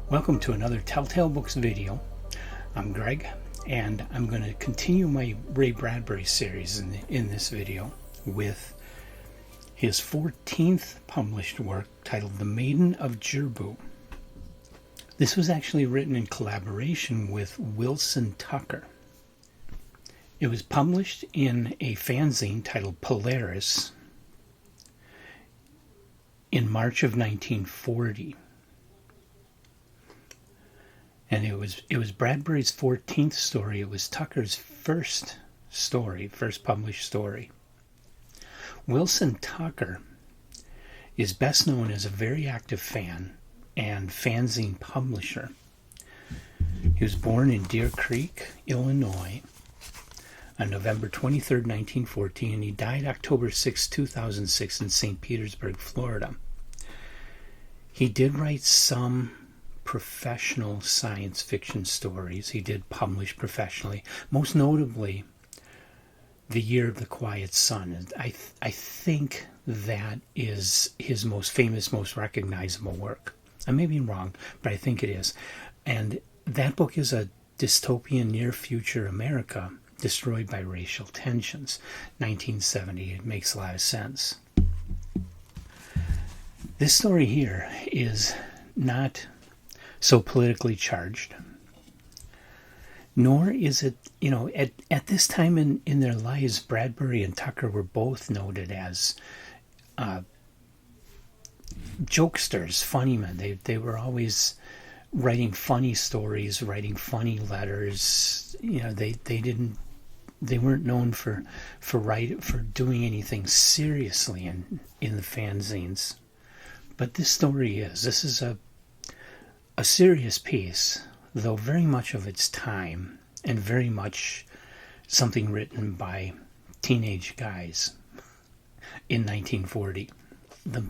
Welcome to another Telltale Books video. I'm Greg, and I'm going to continue my Ray Bradbury series in this video with his 14th published work titled The Maiden of Jirbu. This was actually written in collaboration with Wilson Tucker. It was published in a fanzine titled Polaris in March of 1940. And it was Bradbury's 14th story. It was Tucker's first published story. Wilson Tucker is best known as a very active fan and fanzine publisher. He was born in Deer Creek, Illinois, on November 23, 1914, and he died October 6, 2006 in St. Petersburg, Florida. He did write some professional science fiction stories. He did publish professionally, most notably The Year of the Quiet Sun. I think that is his most famous, most recognizable work. I may be wrong, but I think it is. And that book is a dystopian near-future America destroyed by racial tensions. 1970, it makes a lot of sense. This story here is not so politically charged, nor is it, at this time in their lives, Bradbury and Tucker were both noted as jokesters, funny men. They were always writing funny stories, writing funny letters. They weren't known for doing anything seriously in the fanzines. But this story is. This is a serious piece, though very much of its time, and very much something written by teenage guys in 1940. The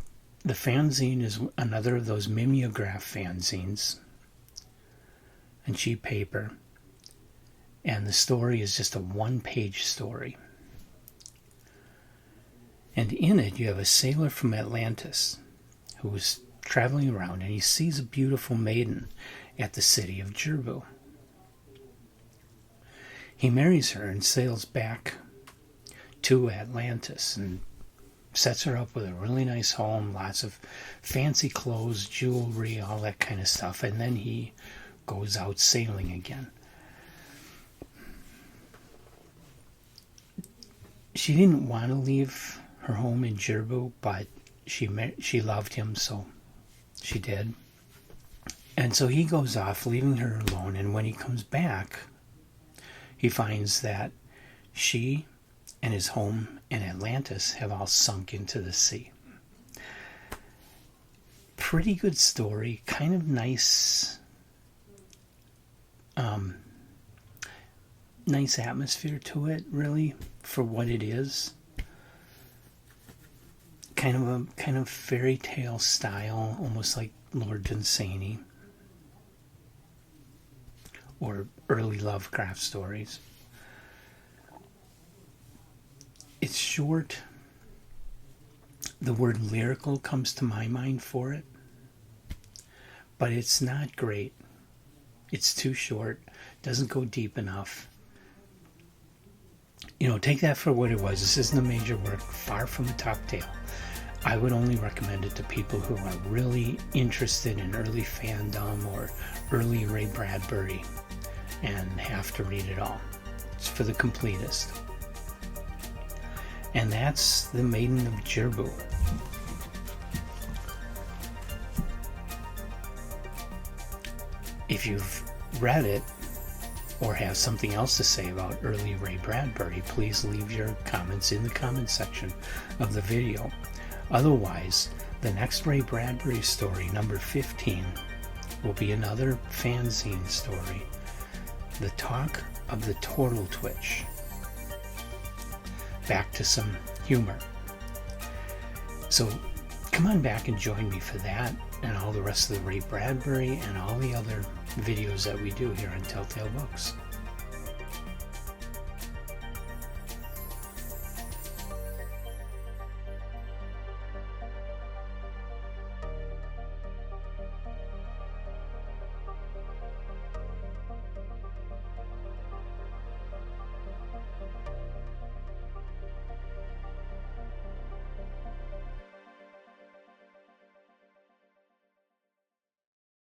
fanzine is another of those mimeograph fanzines and cheap paper, and the story is just a one-page story. And in it you have a sailor from Atlantis who was traveling around, and he sees a beautiful maiden at the city of Jirbu. He marries her and sails back to Atlantis and sets her up with a really nice home, lots of fancy clothes, jewelry, all that kind of stuff, and then he goes out sailing again. She didn't want to leave her home in Jirbu, but she loved him, so she did. And so he goes off, leaving her alone, and when he comes back, he finds that she and his home in Atlantis have all sunk into the sea. Pretty good story, kind of nice, nice atmosphere to it, really, for what it is. Kind of fairy tale style, almost like Lord Dunsany or early Lovecraft stories. It's short. The word lyrical comes to my mind for it, but it's not great. It's too short, doesn't go deep enough. Take that for what it was. This isn't a major work, far from a top tale. I would only recommend it to people who are really interested in early fandom or early Ray Bradbury and have to read it all. It's for the completist. And that's The Maiden of Jirbu. If you've read it or have something else to say about early Ray Bradbury, please leave your comments in the comment section of the video. Otherwise, the next Ray Bradbury story, number 15, will be another fanzine story, The Talk of the Turtle Twitch. Back to some humor. So come on back and join me for that and all the rest of the Ray Bradbury and all the other videos that we do here on Telltale Books.